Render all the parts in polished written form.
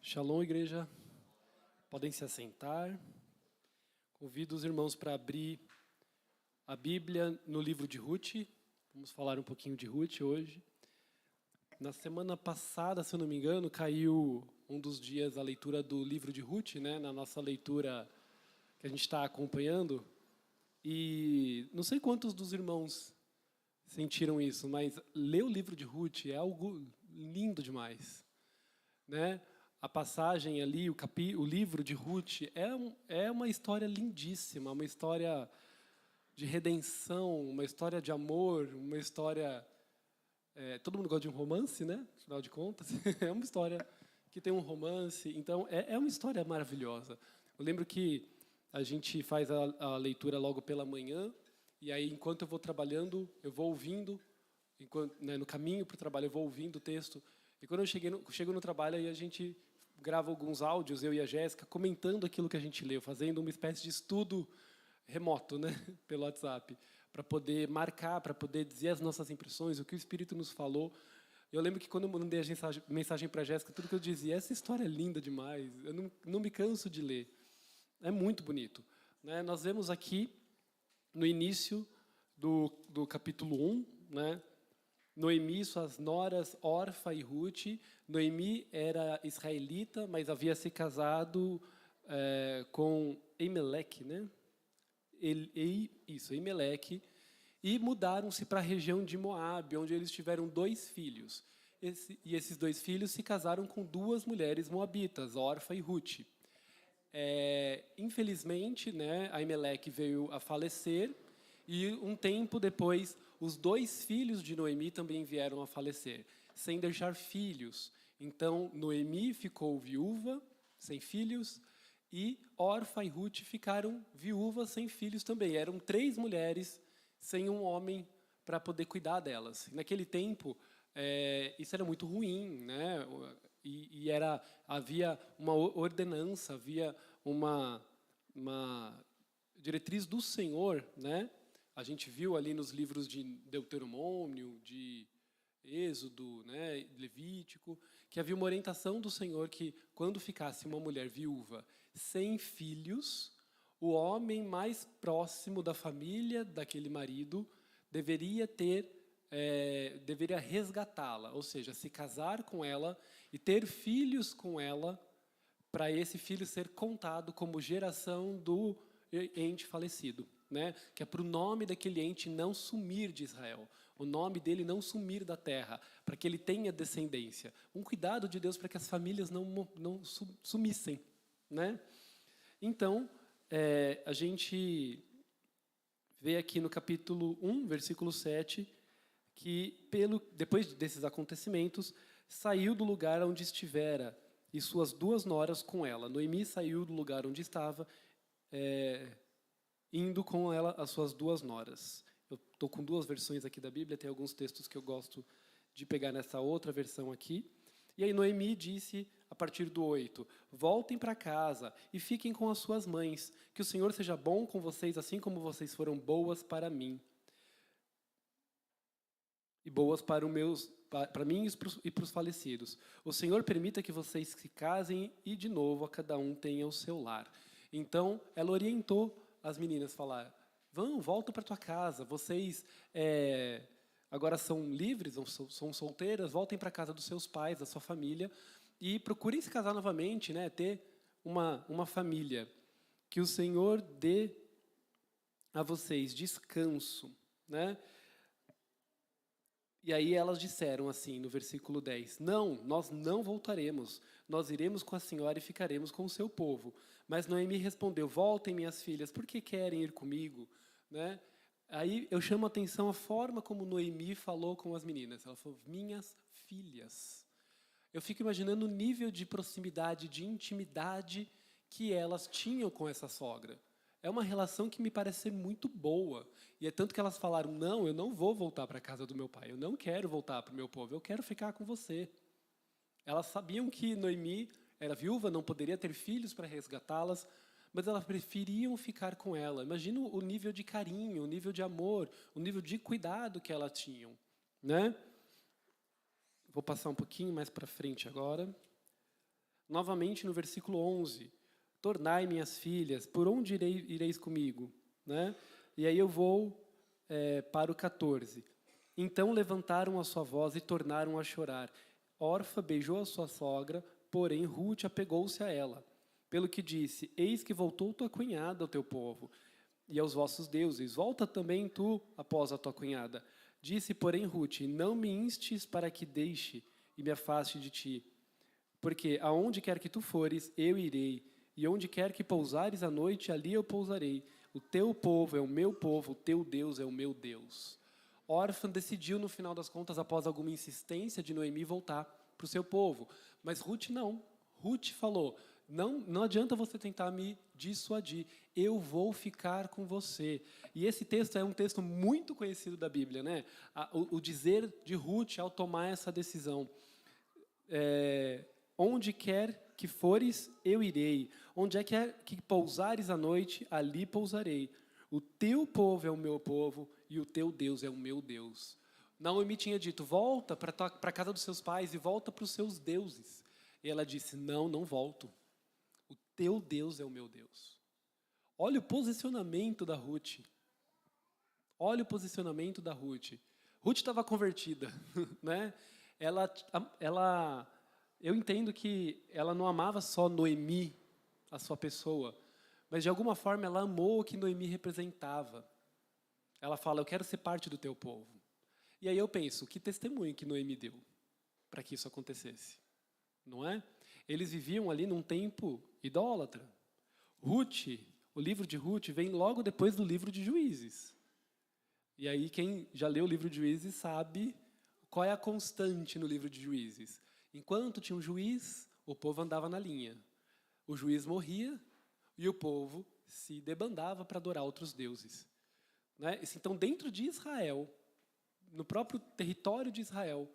Shalom, igreja. Podem se assentar. Convido os irmãos para abrir a Bíblia no livro de Ruth. Vamos falar um pouquinho de Ruth hoje. Na semana passada, se eu não me engano, caiu um dos dias a leitura do livro de Ruth, né? Na nossa leitura que a gente está acompanhando. E não sei quantos dos irmãos sentiram isso, mas ler o livro de Ruth é algo lindo demais, né? A passagem ali, o livro de Ruth é uma história lindíssima, uma história de redenção, uma história de amor, uma história... todo mundo gosta de um romance, né? Afinal de contas, é uma história que tem um romance, então é uma história maravilhosa. Eu lembro que a gente faz a leitura logo pela manhã, e aí, enquanto eu vou trabalhando, eu vou ouvindo, no caminho para o trabalho, eu vou ouvindo o texto. E quando eu chego no trabalho, aí a gente grava alguns áudios, eu e a Jéssica, comentando aquilo que a gente leu, fazendo uma espécie de estudo remoto, né, pelo WhatsApp, para poder marcar, para poder dizer as nossas impressões, o que o Espírito nos falou. Eu lembro que quando eu mandei a mensagem para a Jéssica, tudo que eu dizia, essa história é linda demais, eu não me canso de ler. É muito bonito, né? Nós vemos aqui, no início do capítulo 1, né? Noemi, suas noras, Orfa e Ruth. Noemi era israelita, mas havia se casado com Emelec, né? Emelec. E mudaram-se para a região de Moabe, onde eles tiveram 2 filhos. E esses 2 filhos se casaram com 2 mulheres moabitas, Orfa e Ruth. Infelizmente, né, a Emelec veio a falecer, e um tempo depois, os 2 filhos de Noemi também vieram a falecer, sem deixar filhos. Então, Noemi ficou viúva, sem filhos, e Orfa e Ruth ficaram viúvas, sem filhos também. Eram 3 mulheres sem um homem para poder cuidar delas. Naquele tempo, isso era muito ruim, né? E havia uma ordenança, havia uma diretriz do Senhor, né? A gente viu ali nos livros de Deuteronômio, de Êxodo, né, Levítico, que havia uma orientação do Senhor que, quando ficasse uma mulher viúva sem filhos, o homem mais próximo da família daquele marido deveria resgatá-la, ou seja, se casar com ela e ter filhos com ela, para esse filho ser contado como geração do ente falecido, né? Que é para o nome daquele ente não sumir de Israel, o nome dele não sumir da terra, para que ele tenha descendência. Um cuidado de Deus para que as famílias não sumissem, né? Então, a gente vê aqui no capítulo 1, versículo 7, que depois desses acontecimentos, saiu do lugar onde estivera, e suas 2 noras com ela. Noemi saiu do lugar onde estava, indo com ela as suas 2 noras. Eu estou com 2 versões aqui da Bíblia, tem alguns textos que eu gosto de pegar nessa outra versão aqui. E aí Noemi disse, a partir do 8, voltem para casa e fiquem com as suas mães, que o Senhor seja bom com vocês, assim como vocês foram boas para mim. E boas para mim e para os falecidos. O Senhor permita que vocês se casem e, de novo, a cada um tenha o seu lar. Então, ela orientou as meninas a falar, volta para tua casa, vocês agora são livres, são solteiras, voltem para a casa dos seus pais, da sua família, e procurem se casar novamente, né, ter uma família. Que o Senhor dê a vocês descanso, né? E aí elas disseram assim, no versículo 10, não, nós não voltaremos, nós iremos com a senhora e ficaremos com o seu povo. Mas Noemi respondeu, voltem minhas filhas, por que querem ir comigo? Né? Aí eu chamo a atenção a forma como Noemi falou com as meninas. Ela falou, minhas filhas. Eu fico imaginando o nível de proximidade, de intimidade que elas tinham com essa sogra. É uma relação que me parece ser muito boa. E é tanto que elas falaram, não, eu não vou voltar para a casa do meu pai, eu não quero voltar para o meu povo, eu quero ficar com você. Elas sabiam que Noemi era viúva, não poderia ter filhos para resgatá-las, mas elas preferiam ficar com ela. Imagina o nível de carinho, o nível de amor, o nível de cuidado que elas tinham, né? Vou passar um pouquinho mais para frente agora. Novamente no versículo 11, tornai minhas filhas, por onde ireis comigo? Né? E aí eu vou para o 14. Então levantaram a sua voz e tornaram a chorar. Orfa beijou a sua sogra, porém Rute apegou-se a ela. Pelo que disse, eis que voltou tua cunhada ao teu povo e aos vossos deuses. Volta também tu após a tua cunhada. Disse, porém, Rute, não me instes para que deixe e me afaste de ti. Porque aonde quer que tu fores, eu irei, e onde quer que pousares à noite, ali eu pousarei. O teu povo é o meu povo, o teu Deus é o meu Deus. Orfa decidiu, no final das contas, após alguma insistência de Noemi, voltar para o seu povo. Mas Rute não. Rute falou, não adianta você tentar me dissuadir, eu vou ficar com você. E esse texto é um texto muito conhecido da Bíblia, né? O dizer de Rute ao tomar essa decisão. Onde quer que fores, eu irei. Onde quer que pousares à noite, ali pousarei. O teu povo é o meu povo e o teu Deus é o meu Deus. Naomi tinha dito, volta para a casa dos seus pais e volta para os seus deuses. E ela disse, não volto. O teu Deus é o meu Deus. Olha o posicionamento da Rute. Olha o posicionamento da Rute. Rute estava convertida, né? Eu entendo que ela não amava só Noemi, a sua pessoa, mas de alguma forma ela amou o que Noemi representava. Ela fala, eu quero ser parte do teu povo. E aí eu penso, que testemunho que Noemi deu para que isso acontecesse, não é? Eles viviam ali num tempo idólatra. Rute, o livro de Rute vem logo depois do livro de Juízes. E aí quem já leu o livro de Juízes sabe qual é a constante no livro de Juízes. Enquanto tinha um juiz, o povo andava na linha. O juiz morria e o povo se debandava para adorar outros deuses. Né? Então, dentro de Israel, no próprio território de Israel,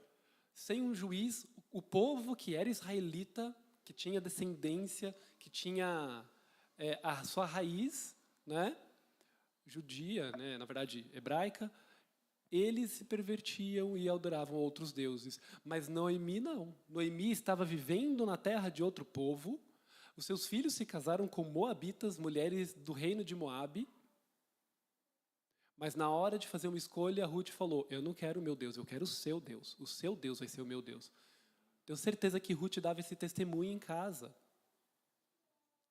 sem um juiz, o povo que era israelita, que tinha descendência, que tinha a sua raiz, né, judia, né, na verdade hebraica, eles se pervertiam e adoravam outros deuses. Mas Noemi não. Noemi estava vivendo na terra de outro povo, os seus filhos se casaram com moabitas, mulheres do reino de Moabe, mas na hora de fazer uma escolha, Rute falou, eu não quero o meu Deus, eu quero o seu Deus vai ser o meu Deus. Tenho certeza que Rute dava esse testemunho em casa.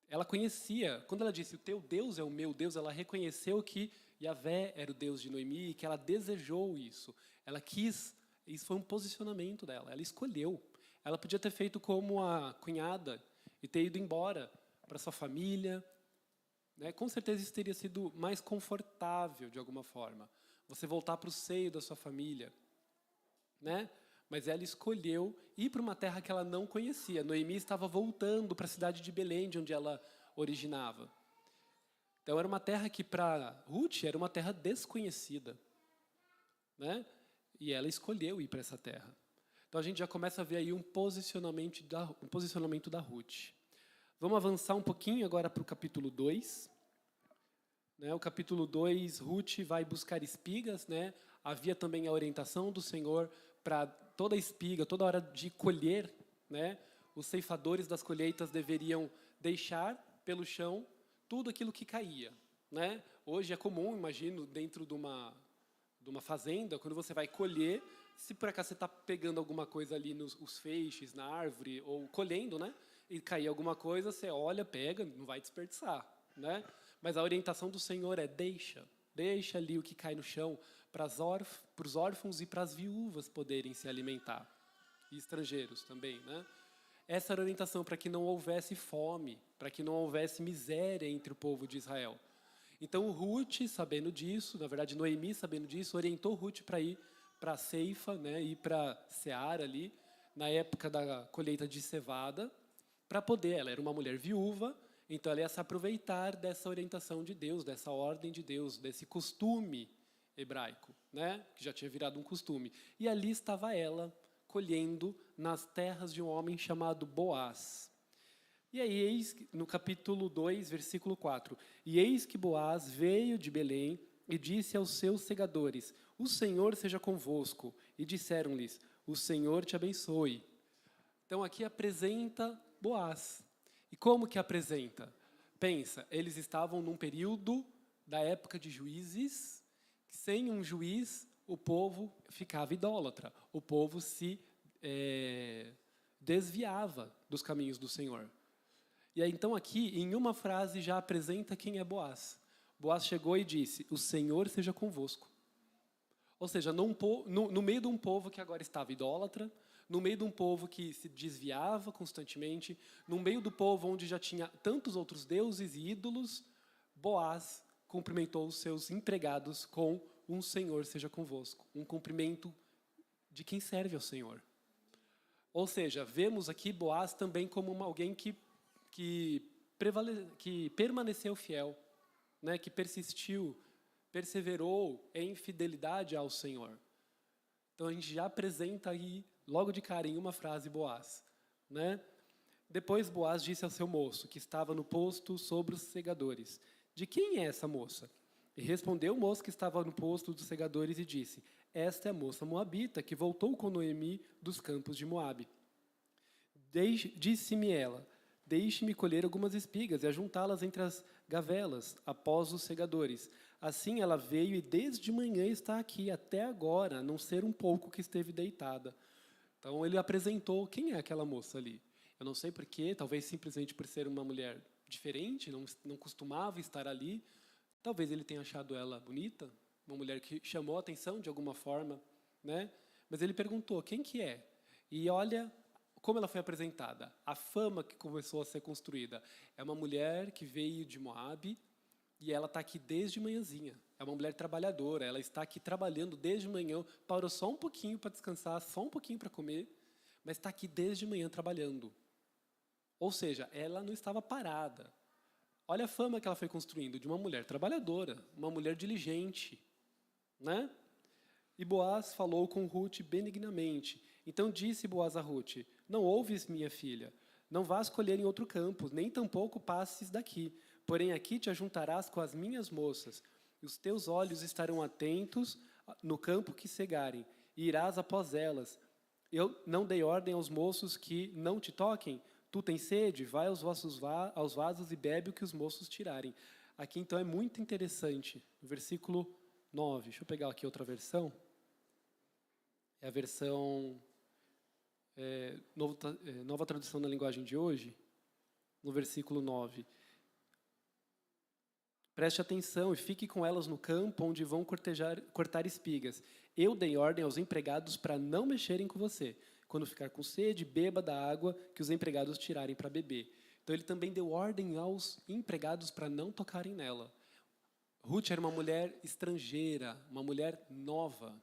Ela conhecia, quando ela disse, o teu Deus é o meu Deus, ela reconheceu que Yahvé era o Deus de Noemi e que ela desejou isso. Ela quis, isso foi um posicionamento dela, ela escolheu. Ela podia ter feito como a cunhada e ter ido embora para sua família. Né? Com certeza isso teria sido mais confortável de alguma forma. Você voltar para o seio da sua família. Né? Mas ela escolheu ir para uma terra que ela não conhecia. Noemi estava voltando para a cidade de Belém, de onde ela originava. Então era uma terra que para Rute era uma terra desconhecida. Né? E ela escolheu ir para essa terra. Então a gente já começa a ver aí um posicionamento da Rute. Vamos avançar um pouquinho agora para o capítulo 2. Né? O capítulo 2, Rute vai buscar espigas. Né? Havia também a orientação do Senhor para toda espiga, toda hora de colher. Né? Os ceifadores das colheitas deveriam deixar pelo chão tudo aquilo que caía. Né? Hoje é comum, imagino, dentro de uma fazenda, quando você vai colher, se por acaso você está pegando alguma coisa ali nos feixes, na árvore, ou colhendo, né? E cair alguma coisa, você olha, pega, não vai desperdiçar. Né? Mas a orientação do Senhor é deixa ali o que cai no chão para os órfãos e para as viúvas poderem se alimentar. E estrangeiros também. Né? Essa era a orientação para que não houvesse fome, para que não houvesse miséria entre o povo de Israel. Então, Rute, sabendo disso, na verdade, Noemi, sabendo disso, orientou Rute para ir para a ceifa, né, ir para Seara ali, na época da colheita de cevada, para poder, ela era uma mulher viúva, então ela ia se aproveitar dessa orientação de Deus, dessa ordem de Deus, desse costume hebraico, né, que já tinha virado um costume. E ali estava ela, colhendo nas terras de um homem chamado Boaz. E aí, eis, no capítulo 2, versículo 4, e eis que Boaz veio de Belém e disse aos seus segadores, o Senhor seja convosco. E disseram-lhes, o Senhor te abençoe. Então aqui apresenta Boaz. E como que apresenta? Pensa, eles estavam num período da época de juízes, que sem um juiz o povo ficava idólatra, o povo se desviava dos caminhos do Senhor. E aí, então aqui, em uma frase, já apresenta quem é Boaz. Boaz chegou e disse, o Senhor seja convosco. Ou seja, no meio de um povo que agora estava idólatra, no meio de um povo que se desviava constantemente, no meio do povo onde já tinha tantos outros deuses e ídolos, Boaz cumprimentou os seus empregados com um Senhor seja convosco. Um cumprimento de quem serve ao Senhor. Ou seja, vemos aqui Boaz também como alguém que permaneceu fiel, né, que persistiu, perseverou em fidelidade ao Senhor. Então a gente já apresenta aí, logo de cara, em uma frase, Boaz. Né? Depois Boaz disse ao seu moço, que estava no posto sobre os segadores, de quem é essa moça? E respondeu o moço que estava no posto dos segadores e disse, esta é a moça moabita que voltou com Noemi dos campos de Moabe. Disse-me ela, deixe-me colher algumas espigas e ajuntá-las entre as gavelas, após os segadores. Assim ela veio e desde manhã está aqui, até agora, a não ser um pouco que esteve deitada. Então ele apresentou quem é aquela moça ali. Eu não sei porquê, talvez simplesmente por ser uma mulher diferente, não costumava estar ali. Talvez ele tenha achado ela bonita, uma mulher que chamou a atenção de alguma forma, né? Mas ele perguntou, quem que é? E olha como ela foi apresentada, a fama que começou a ser construída. É uma mulher que veio de Moabe e ela está aqui desde manhãzinha. É uma mulher trabalhadora, ela está aqui trabalhando desde manhã, parou só um pouquinho para descansar, só um pouquinho para comer, mas está aqui desde manhã trabalhando. Ou seja, ela não estava parada. Olha a fama que ela foi construindo de uma mulher trabalhadora, uma mulher diligente, né? E Boaz falou com Ruth benignamente. Então disse Boaz a Ruth, não ouves, minha filha, não vás colher em outro campo, nem tampouco passes daqui, porém aqui te ajuntarás com as minhas moças, e os teus olhos estarão atentos no campo que cegarem, e irás após elas. Eu não dei ordem aos moços que não te toquem, tu tens sede, vai aos vasos e bebe o que os moços tirarem. Aqui então é muito interessante, no versículo 9, deixa eu pegar aqui outra versão, é a versão Nova Tradução na Linguagem de Hoje, no versículo 9. Preste atenção e fique com elas no campo onde vão cortar espigas. Eu dei ordem aos empregados para não mexerem com você. Quando ficar com sede, beba da água que os empregados tirarem para beber. Então ele também deu ordem aos empregados para não tocarem nela. Ruth era uma mulher estrangeira, uma mulher nova.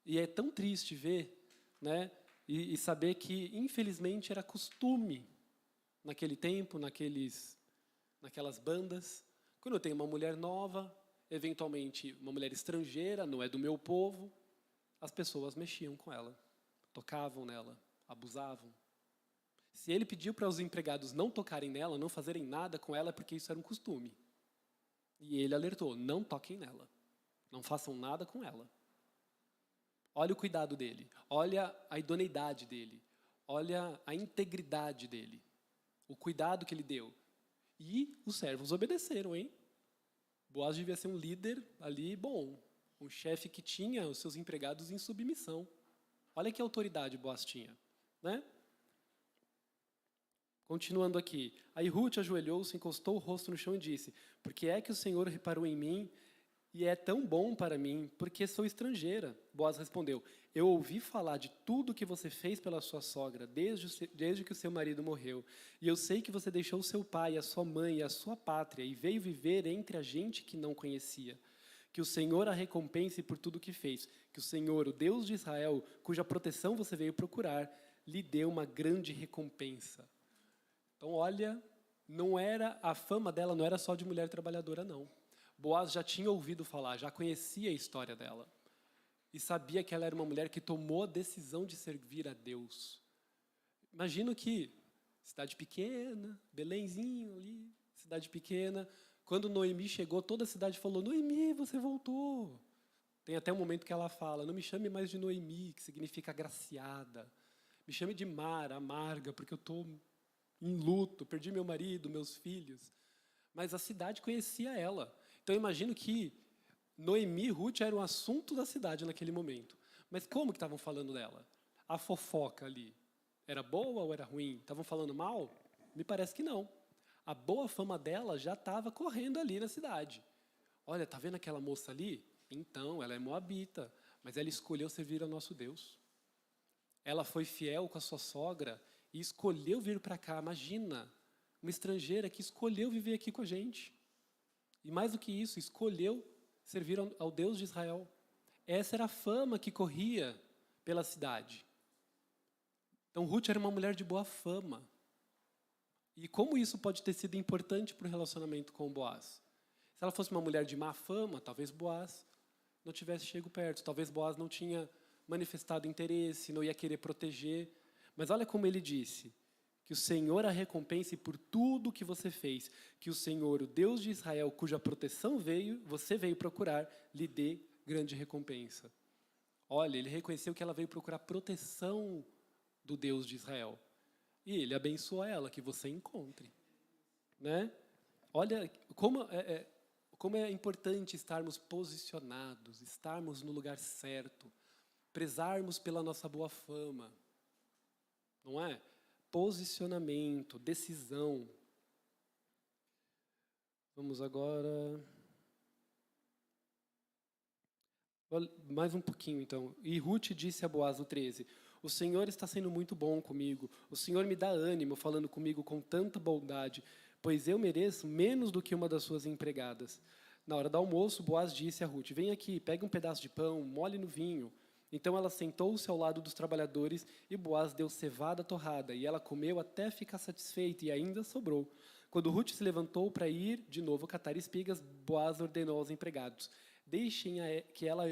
E é tão triste ver, né, e saber que, infelizmente, era costume naquele tempo, naquelas bandas. Quando eu tenho uma mulher nova, eventualmente uma mulher estrangeira, não é do meu povo, as pessoas mexiam com ela, tocavam nela, abusavam. Se ele pediu para os empregados não tocarem nela, não fazerem nada com ela, é porque isso era um costume. E ele alertou, não toquem nela, não façam nada com ela. Olha o cuidado dele, olha a idoneidade dele, olha a integridade dele, o cuidado que ele deu. E os servos obedeceram, hein? Boaz devia ser um líder ali bom, um chefe que tinha os seus empregados em submissão. Olha que autoridade Boaz tinha, né? Continuando aqui. Aí Ruth ajoelhou-se, encostou o rosto no chão e disse, porque é que o Senhor reparou em mim e é tão bom para mim, porque sou estrangeira. Boaz respondeu, eu ouvi falar de tudo que você fez pela sua sogra, desde que o seu marido morreu. E eu sei que você deixou o seu pai, a sua mãe e a sua pátria, e veio viver entre a gente que não conhecia. Que o Senhor a recompense por tudo que fez. Que o Senhor, o Deus de Israel, cuja proteção você veio procurar, lhe deu uma grande recompensa. Então, olha, a fama dela não era só de mulher trabalhadora, não. Boaz já tinha ouvido falar, já conhecia a história dela. E sabia que ela era uma mulher que tomou a decisão de servir a Deus. Imagino que, cidade pequena, Belenzinho ali, cidade pequena, quando Noemi chegou, toda a cidade falou, Noemi, você voltou. Tem até um momento que ela fala, não me chame mais de Noemi, que significa agraciada. Me chame de Mara, amarga, porque eu estou em luto, perdi meu marido, meus filhos. Mas a cidade conhecia ela. Então eu imagino que Noemi e Ruth eram o assunto da cidade naquele momento. Mas como que estavam falando dela? A fofoca ali era boa ou era ruim? Estavam falando mal? Me parece que não. A boa fama dela já estava correndo ali na cidade. Olha, tá vendo aquela moça ali? Então, ela é moabita, mas ela escolheu servir ao nosso Deus. Ela foi fiel com a sua sogra e escolheu vir para cá. Imagina, uma estrangeira que escolheu viver aqui com a gente. E mais do que isso, escolheu servir ao Deus de Israel. Essa era a fama que corria pela cidade. Então, Ruth era uma mulher de boa fama. E como isso pode ter sido importante para o relacionamento com Boaz? Se ela fosse uma mulher de má fama, talvez Boaz não tivesse chegado perto, talvez Boaz não tinha manifestado interesse, não ia querer proteger. Mas olha como ele disse, que o Senhor a recompense por tudo que você fez, que o Senhor, o Deus de Israel, cuja proteção você veio procurar, lhe dê grande recompensa. Olha, ele reconheceu que ela veio procurar proteção do Deus de Israel. E ele abençoa ela, que você encontre. Né? Olha como é importante estarmos posicionados, estarmos no lugar certo, prezarmos pela nossa boa fama. Não é? Posicionamento, decisão. Vamos agora... Mais um pouquinho, então. E Ruth disse a Boaz, no 13, o Senhor está sendo muito bom comigo. O Senhor me dá ânimo, falando comigo com tanta bondade, pois eu mereço menos do que uma das suas empregadas. Na hora do almoço, Boaz disse a Ruth, vem aqui, pegue um pedaço de pão, molhe no vinho. Então ela sentou-se ao lado dos trabalhadores e Boaz deu cevada torrada, e ela comeu até ficar satisfeita, e ainda sobrou. Quando Ruth se levantou para ir de novo catar espigas, Boaz ordenou aos empregados, deixem que ela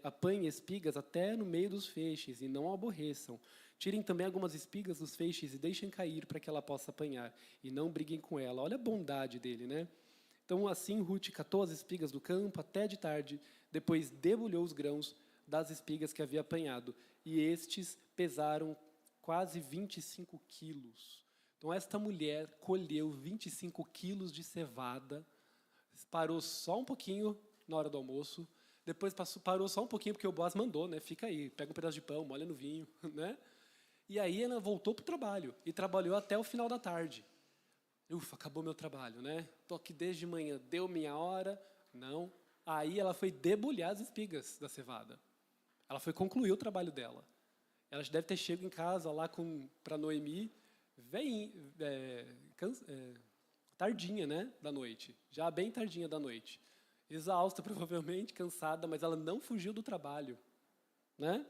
apanhe espigas até no meio dos feixes, e não a aborreçam. Tirem também algumas espigas dos feixes e deixem cair para que ela possa apanhar, e não briguem com ela. Olha a bondade dele, né? Então, assim, Ruth catou as espigas do campo até de tarde, depois debulhou os grãos das espigas que havia apanhado, e estes pesaram quase 25 quilos. Então, esta mulher colheu 25 quilos de cevada, parou só um pouquinho na hora do almoço, depois parou só um pouquinho porque o Boaz mandou, né? Fica aí, pega um pedaço de pão, molha no vinho, né? E aí ela voltou para o trabalho e trabalhou até o final da tarde. Ufa, acabou meu trabalho, né? Tô aqui desde manhã, deu minha hora. Não. Aí ela foi debulhar as espigas da cevada. Ela foi concluir o trabalho dela. Ela deve ter chegado em casa lá para Noemi, tardinha, né, da noite. Já bem tardinha da noite. Exausta, provavelmente, cansada, mas ela não fugiu do trabalho, né?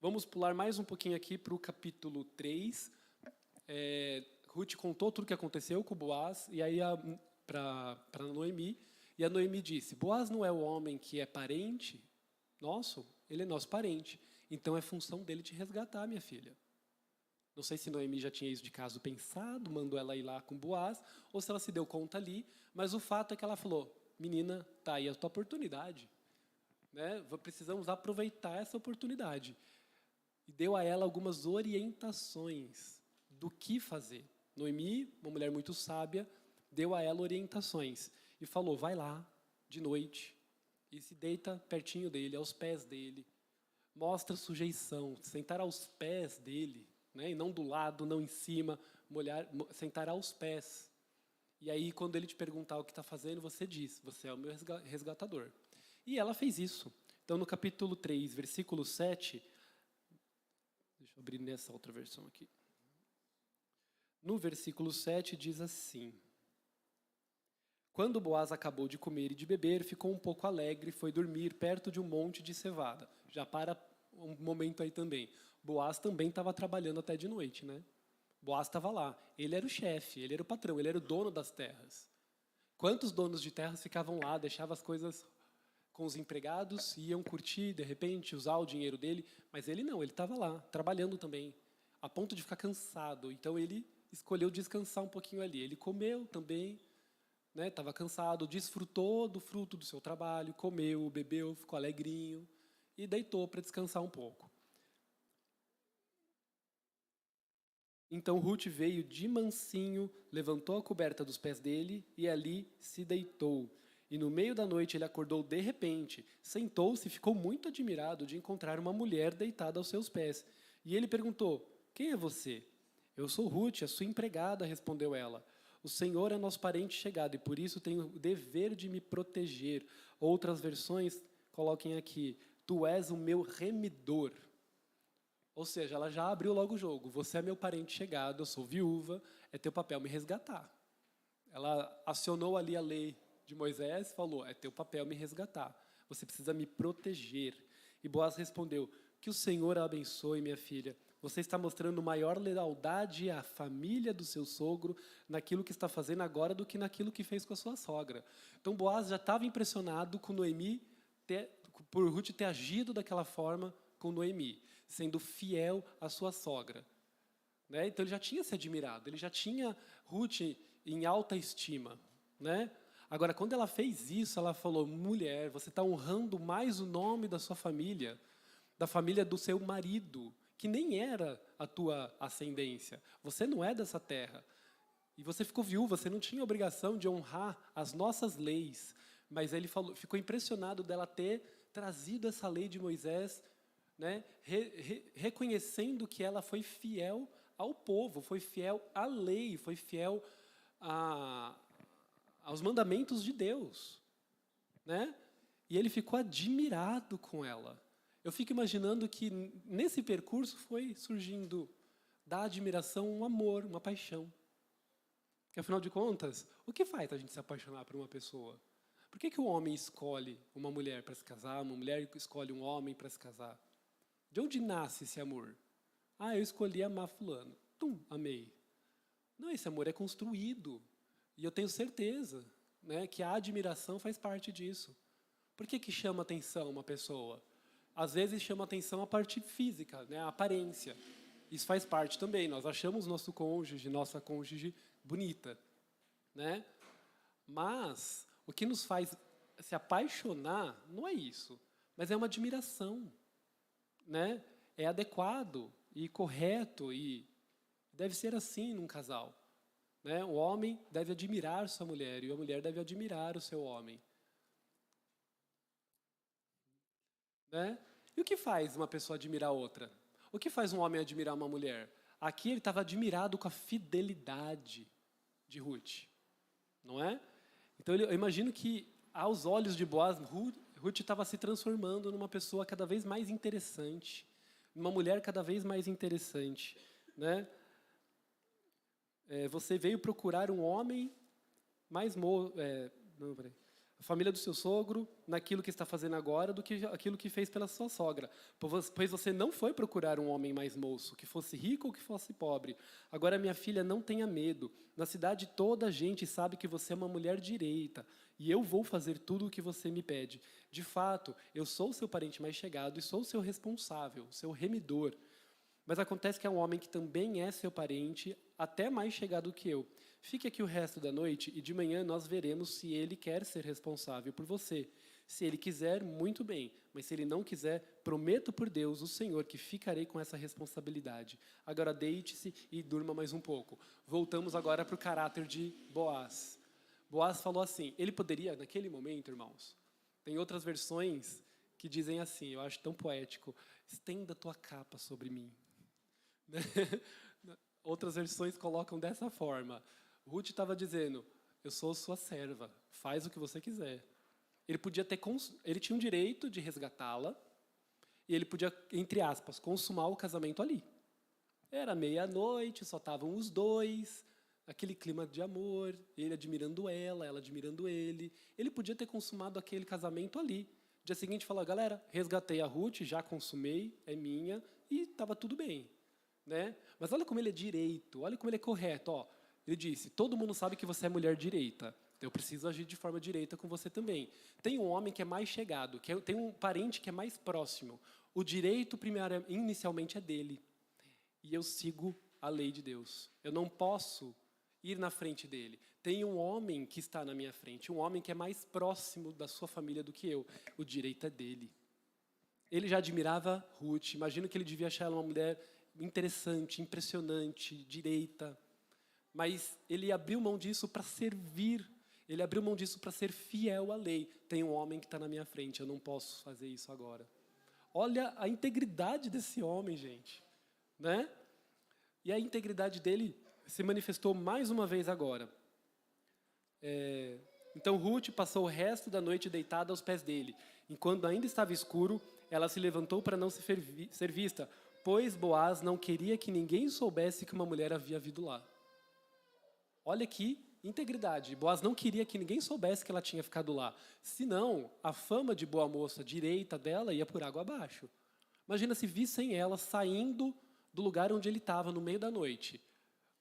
Vamos pular mais um pouquinho aqui para o capítulo 3. Ruth contou tudo o que aconteceu com Boaz, e aí para Noemi, e a Noemi disse, Boaz não é o homem que é parente nosso? Ele é nosso parente. Então é função dele te resgatar, minha filha. Não sei se Noemi já tinha isso de caso pensado, mandou ela ir lá com Boaz, ou se ela se deu conta ali, mas o fato é que ela falou, menina, tá aí a tua oportunidade. Né? Precisamos aproveitar essa oportunidade. E deu a ela algumas orientações do que fazer. Noemi, uma mulher muito sábia, deu a ela orientações e falou, vai lá, de noite, e se deita pertinho dele, aos pés dele, mostra sujeição, sentar aos pés dele, né? E não do lado, não em cima, sentar aos pés. E aí, quando ele te perguntar o que está fazendo, você diz, você é o meu resgatador. E ela fez isso. Então, no capítulo 3, versículo 7, deixa eu abrir nessa outra versão aqui. No versículo 7 diz assim, quando Boaz acabou de comer e de beber, ficou um pouco alegre e foi dormir perto de um monte de cevada. Já para um momento aí também. Boaz também estava trabalhando até de noite, né? Boaz estava lá. Ele era o chefe, ele era o patrão, ele era o dono das terras. Quantos donos de terras ficavam lá, deixavam as coisas com os empregados, iam curtir, de repente, usar o dinheiro dele, mas ele não, ele estava lá, trabalhando também, a ponto de ficar cansado. Então ele escolheu descansar um pouquinho ali. Ele comeu também, né? Estava cansado, desfrutou do fruto do seu trabalho, comeu, bebeu, ficou alegrinho e deitou para descansar um pouco. Então Ruth veio de mansinho, levantou a coberta dos pés dele e ali se deitou. E no meio da noite ele acordou de repente, sentou-se e ficou muito admirado de encontrar uma mulher deitada aos seus pés. E ele perguntou: quem é você? Eu sou Ruth, a sua empregada, respondeu ela. O Senhor é nosso parente chegado e por isso tenho o dever de me proteger. Outras versões coloquem aqui: tu és o meu remidor. Ou seja, ela já abriu logo o jogo. Você é meu parente chegado, eu sou viúva, é teu papel me resgatar. Ela acionou ali a lei de Moisés e falou: é teu papel me resgatar. Você precisa me proteger. E Boaz respondeu: que o Senhor a abençoe, minha filha. Você está mostrando maior lealdade à família do seu sogro naquilo que está fazendo agora do que naquilo que fez com a sua sogra. Então Boaz já estava impressionado com Noemi, por Ruth ter agido daquela forma com Noemi, sendo fiel à sua sogra. Né? Então ele já tinha se admirado, ele já tinha Ruth em alta estima. Né? Agora, quando ela fez isso, ela falou: mulher, você está honrando mais o nome da sua família, da família do seu marido, que nem era a tua ascendência. Você não é dessa terra. E você ficou viúva, você não tinha obrigação de honrar as nossas leis. Mas ele ficou impressionado dela ter trazido essa lei de Moisés, né, reconhecendo que ela foi fiel ao povo, foi fiel à lei, foi fiel aos mandamentos de Deus. Né? E ele ficou admirado com ela. Eu fico imaginando que nesse percurso foi surgindo da admiração um amor, uma paixão. Porque, afinal de contas, o que faz a gente se apaixonar por uma pessoa? Por que o homem escolhe uma mulher para se casar, uma mulher escolhe um homem para se casar? De onde nasce esse amor? Ah, eu escolhi amar fulano. Amei. Não, esse amor é construído. E eu tenho certeza, né, que a admiração faz parte disso. Por que chama atenção uma pessoa? Às vezes chama atenção a parte física, né, a aparência. Isso faz parte também. Nós achamos nosso cônjuge, nossa cônjuge bonita. Né? Mas o que nos faz se apaixonar não é isso, mas é uma admiração. Né? É adequado e correto e deve ser assim num casal. Né? O homem deve admirar sua mulher e a mulher deve admirar o seu homem. Né? E o que faz uma pessoa admirar outra? O que faz um homem admirar uma mulher? Aqui ele estava admirado com a fidelidade de Ruth. Não é? Então eu imagino que aos olhos de Boaz, Ruth estava se transformando numa pessoa cada vez mais interessante, uma mulher cada vez mais interessante. Né? Você veio procurar um homem mais a família do seu sogro naquilo que está fazendo agora do que aquilo que fez pela sua sogra. Pois você não foi procurar um homem mais moço, que fosse rico ou que fosse pobre. Agora, minha filha, não tenha medo. Na cidade toda a gente sabe que você é uma mulher direita, e eu vou fazer tudo o que você me pede. De fato, eu sou o seu parente mais chegado e sou o seu responsável, o seu remidor. Mas acontece que é um homem que também é seu parente, até mais chegado que eu. Fique aqui o resto da noite e de manhã nós veremos se ele quer ser responsável por você. Se ele quiser, muito bem. Mas se ele não quiser, prometo por Deus, o Senhor, que ficarei com essa responsabilidade. Agora deite-se e durma mais um pouco. Voltamos agora para o caráter de Boaz. Boaz falou assim, ele poderia, naquele momento, irmãos, tem outras versões que dizem assim, eu acho tão poético, estenda tua capa sobre mim. Outras versões colocam dessa forma. Ruth estava dizendo, eu sou sua serva, faz o que você quiser. Ele tinha um direito de resgatá-la e ele podia, entre aspas, consumar o casamento ali. Era meia-noite, só estavam os dois, aquele clima de amor, ele admirando ela admirando ele. Ele podia ter consumado aquele casamento ali. Dia seguinte falou, galera, resgatei a Ruth, já consumei, é minha, e estava tudo bem. Né? Mas olha como ele é direito, olha como ele é correto. Ó. Ele disse, todo mundo sabe que você é mulher direita, eu preciso agir de forma direita com você também. Tem um homem que é mais chegado, tem um parente que é mais próximo. O direito inicialmente é dele. E eu sigo a lei de Deus. Eu não posso ir na frente dele. Tem um homem que está na minha frente, um homem que é mais próximo da sua família do que eu. O direito é dele. Ele já admirava Ruth, imagino que ele devia achar ela uma mulher interessante, impressionante, direita. Mas ele abriu mão disso para servir. Ele abriu mão disso para ser fiel à lei. Tem um homem que está na minha frente, eu não posso fazer isso agora. Olha a integridade desse homem, gente. Né? E a integridade dele se manifestou mais uma vez agora. Então Ruth passou o resto da noite deitada aos pés dele. Enquanto ainda estava escuro, ela se levantou para não ser vista, pois Boaz não queria que ninguém soubesse que uma mulher havia vindo lá. Olha que integridade. Boaz não queria que ninguém soubesse que ela tinha ficado lá. Senão, a fama de boa moça direita dela ia por água abaixo. Imagina se vissem ela saindo do lugar onde ele estava no meio da noite.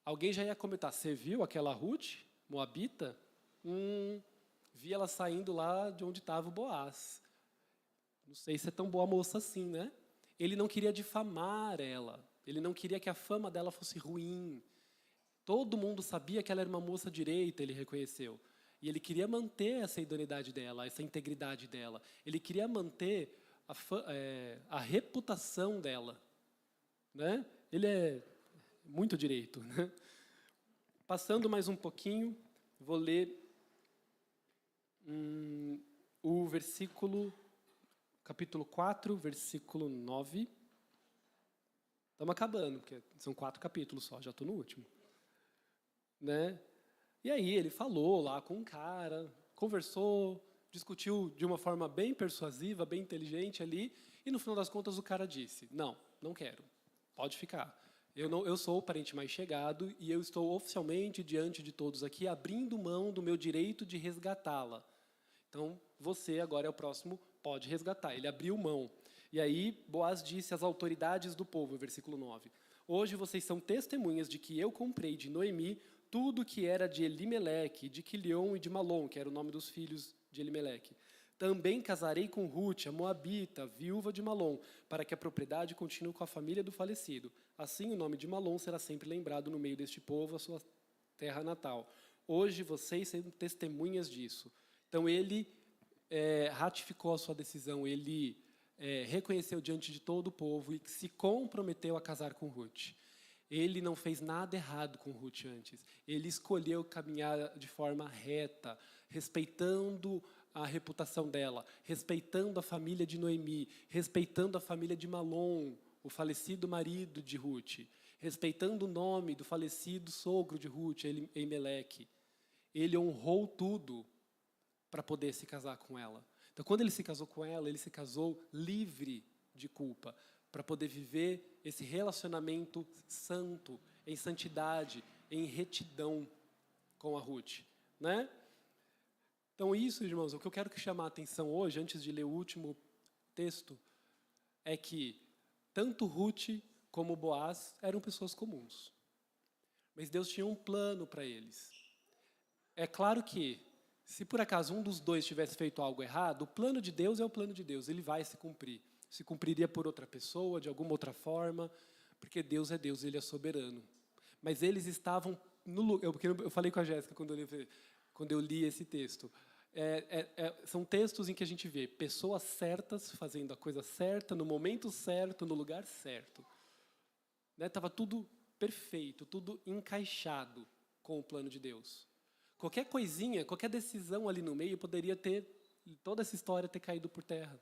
Alguém já ia comentar, você viu aquela Ruth, moabita? Vi ela saindo lá de onde estava o Boaz. Não sei se é tão boa moça assim, né? Ele não queria difamar ela. Ele não queria que a fama dela fosse ruim. Todo mundo sabia que ela era uma moça direita, ele reconheceu. E ele queria manter essa idoneidade dela, essa integridade dela. Ele queria manter a reputação dela. Né? Ele é muito direito. Né? Passando mais um pouquinho, vou ler o capítulo 4, versículo 9. Estamos acabando, porque são 4 capítulos só, já estou no último. Né? E aí ele falou lá com um cara, conversou, discutiu de uma forma bem persuasiva, bem inteligente ali, e no final das contas o cara disse, não quero, pode ficar. Eu sou o parente mais chegado e eu estou oficialmente diante de todos aqui abrindo mão do meu direito de resgatá-la. Então, você agora é o próximo, pode resgatar. Ele abriu mão. E aí, Boaz disse às autoridades do povo, versículo 9, hoje vocês são testemunhas de que eu comprei de Noemi tudo que era de Elimeleque, de Quilion e de Malom, que era o nome dos filhos de Elimeleque. Também casarei com Ruth, a moabita, viúva de Malom, para que a propriedade continue com a família do falecido. Assim, o nome de Malom será sempre lembrado no meio deste povo, a sua terra natal. Hoje, vocês são testemunhas disso. Então, ele ratificou a sua decisão, ele reconheceu diante de todo o povo e se comprometeu a casar com Ruth. Ele não fez nada errado com Ruth antes. Ele escolheu caminhar de forma reta, respeitando a reputação dela, respeitando a família de Noemi, respeitando a família de Malom, o falecido marido de Ruth, respeitando o nome do falecido sogro de Ruth, Elimeleque. Ele honrou tudo para poder se casar com ela. Então, quando ele se casou com ela, ele se casou livre de culpa, para poder viver esse relacionamento santo, em santidade, em retidão com a Ruth. Né? Então, isso, irmãos, o que eu quero chamar a atenção hoje, antes de ler o último texto, é que tanto Ruth como Boaz eram pessoas comuns. Mas Deus tinha um plano para eles. É claro que, se por acaso um dos dois tivesse feito algo errado, o plano de Deus é o plano de Deus, ele vai se cumprir. Se cumpriria por outra pessoa, de alguma outra forma, porque Deus, ele é soberano. Mas eles estavam no lugar. Eu falei com a Jéssica quando eu li esse texto. São textos em que a gente vê pessoas certas fazendo a coisa certa, no momento certo, no lugar certo. Estava tudo perfeito, tudo encaixado com o plano de Deus. Qualquer coisinha, qualquer decisão ali no meio poderia ter, toda essa história ter caído por terra.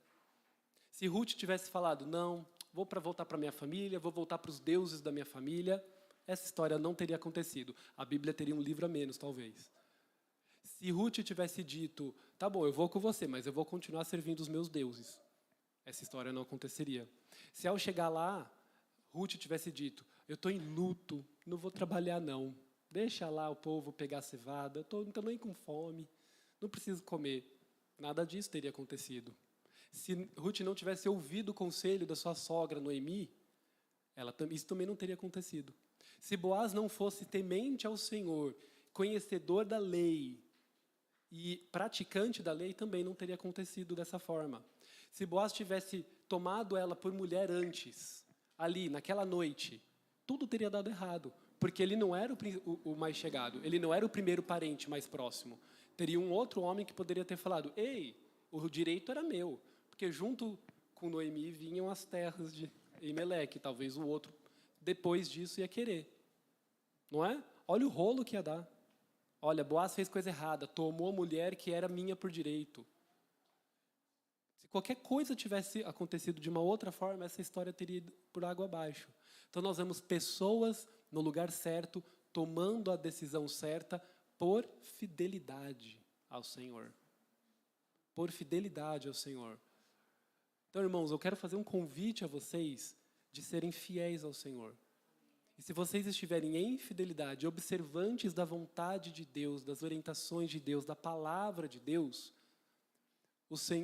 Se Ruth tivesse falado, não, vou voltar para minha família, vou voltar para os deuses da minha família, essa história não teria acontecido. A Bíblia teria um livro a menos, talvez. Se Ruth tivesse dito, tá bom, eu vou com você, mas eu vou continuar servindo os meus deuses, essa história não aconteceria. Se ao chegar lá, Ruth tivesse dito, eu estou em luto, não vou trabalhar não, deixa lá o povo pegar a cevada, eu não estou nem com fome, não preciso comer. Nada disso teria acontecido. Se Ruth não tivesse ouvido o conselho da sua sogra Noemi, isso também não teria acontecido. Se Boaz não fosse temente ao Senhor, conhecedor da lei e praticante da lei, também não teria acontecido dessa forma. Se Boaz tivesse tomado ela por mulher antes, ali, naquela noite, tudo teria dado errado, porque ele não era o mais chegado, ele não era o primeiro parente mais próximo. Teria um outro homem que poderia ter falado, ei, o direito era meu, porque junto com Noemi vinham as terras de Elimeleque, talvez o outro depois disso, ia querer. Não é? Olha o rolo que ia dar. Olha, Boaz fez coisa errada, tomou a mulher que era minha por direito. Se qualquer coisa tivesse acontecido de uma outra forma, essa história teria ido por água abaixo. Então nós vemos pessoas no lugar certo, tomando a decisão certa por fidelidade ao Senhor. Por fidelidade ao Senhor. Então, irmãos, eu quero fazer um convite a vocês de serem fiéis ao Senhor. E se vocês estiverem em fidelidade, observantes da vontade de Deus, das orientações de Deus, da palavra de Deus,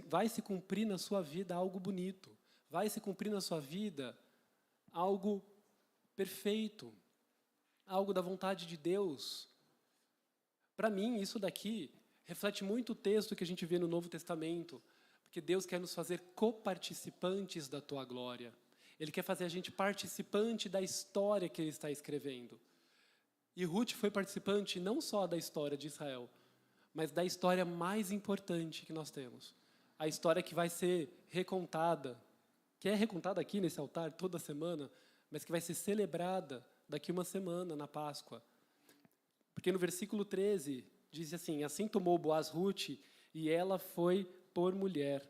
vai se cumprir na sua vida algo bonito. Vai se cumprir na sua vida algo perfeito. Algo da vontade de Deus. Para mim, isso daqui reflete muito o texto que a gente vê no Novo Testamento. Porque Deus quer nos fazer coparticipantes da tua glória. Ele quer fazer a gente participante da história que Ele está escrevendo. E Ruth foi participante não só da história de Israel, mas da história mais importante que nós temos. A história que vai ser recontada, que é recontada aqui nesse altar toda semana, mas que vai ser celebrada daqui uma semana, na Páscoa. Porque no versículo 13, diz assim, assim tomou Boaz Ruth, e ela foi por mulher.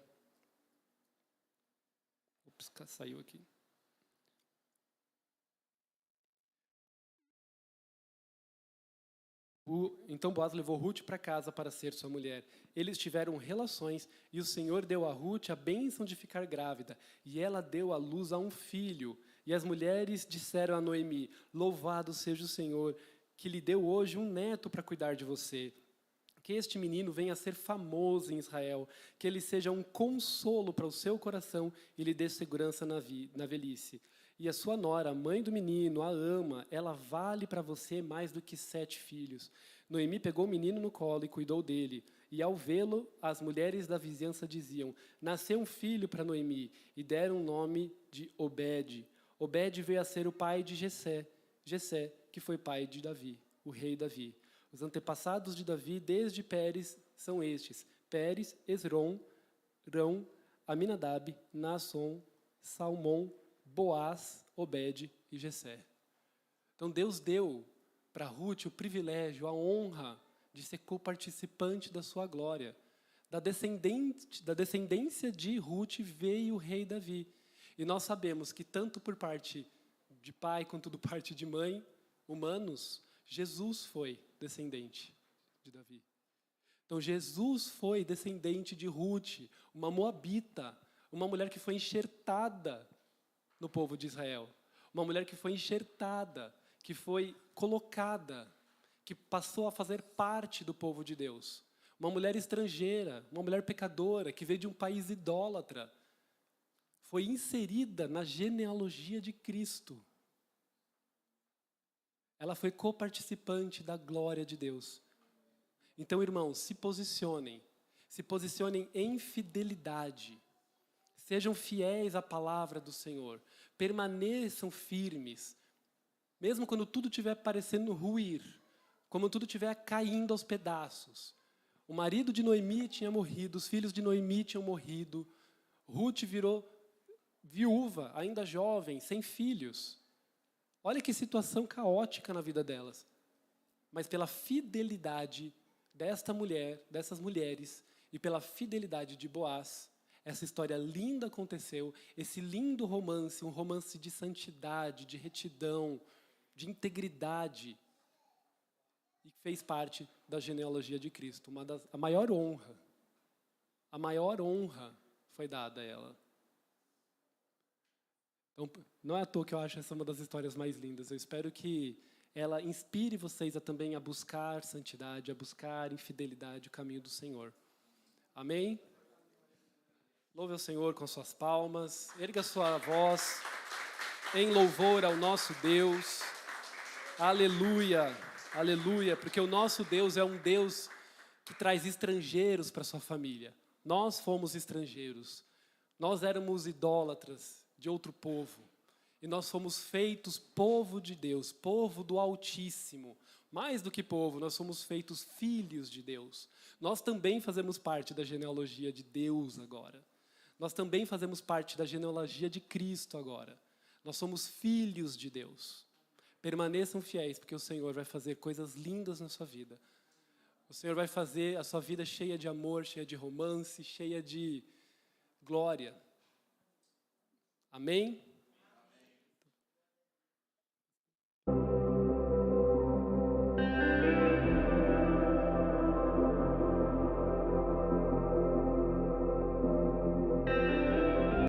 Ops, saiu aqui. Então Boaz levou Ruth para casa para ser sua mulher. Eles tiveram relações e o Senhor deu a Ruth a bênção de ficar grávida. E ela deu à luz a um filho. E as mulheres disseram a Noemi, louvado seja o Senhor, que lhe deu hoje um neto para cuidar de você. Que este menino venha a ser famoso em Israel, que ele seja um consolo para o seu coração e lhe dê segurança na velhice. E a sua nora, a mãe do menino, a ama, ela vale para você mais do que 7 filhos. Noemi pegou o menino no colo e cuidou dele. E ao vê-lo, as mulheres da vizinhança diziam, nasceu um filho para Noemi, e deram o nome de Obed. Obed veio a ser o pai de Jessé, que foi pai de Davi, o rei Davi. Os antepassados de Davi, desde Pérez, são estes: Pérez, Esrom, Rão, Aminadab, Naasson, Salmão, Boaz, Obed e Jessé. Então Deus deu para Ruth o privilégio, a honra de ser coparticipante da sua glória. Da descendência de Ruth veio o rei Davi. E nós sabemos que tanto por parte de pai quanto por parte de mãe, humanos, Jesus foi descendente de Davi. Então Jesus foi descendente de Ruth, uma moabita, uma mulher que foi enxertada no povo de Israel. Uma mulher que foi enxertada, que foi colocada, que passou a fazer parte do povo de Deus. Uma mulher estrangeira, uma mulher pecadora, que veio de um país idólatra. Foi inserida na genealogia de Cristo. Ela foi coparticipante da glória de Deus. Então, irmãos, se posicionem em fidelidade. Sejam fiéis à palavra do Senhor. Permaneçam firmes. Mesmo quando tudo estiver parecendo ruir, como tudo estiver caindo aos pedaços. O marido de Noemi tinha morrido, os filhos de Noemi tinham morrido. Ruth virou viúva, ainda jovem, sem filhos. Olha que situação caótica na vida delas. Mas pela fidelidade desta mulher, dessas mulheres, e pela fidelidade de Boaz, essa história linda aconteceu, esse lindo romance, um romance de santidade, de retidão, de integridade, e fez parte da genealogia de Cristo. A maior honra foi dada a ela. Então, não é à toa que eu acho essa uma das histórias mais lindas. Eu espero que ela inspire vocês também a buscar santidade, a buscar em fidelidade o caminho do Senhor. Amém? Louve ao Senhor com suas palmas, erga sua voz em louvor ao nosso Deus. Aleluia, aleluia, porque o nosso Deus é um Deus que traz estrangeiros para sua família. Nós fomos estrangeiros, nós éramos idólatras de outro povo, e nós fomos feitos povo de Deus, povo do Altíssimo. Mais do que povo, nós somos feitos filhos de Deus. Nós também fazemos parte da genealogia de Deus agora. Nós também fazemos parte da genealogia de Cristo agora. Nós somos filhos de Deus. Permaneçam fiéis, porque o Senhor vai fazer coisas lindas na sua vida. O Senhor vai fazer a sua vida cheia de amor, cheia de romance, cheia de glória. Amém?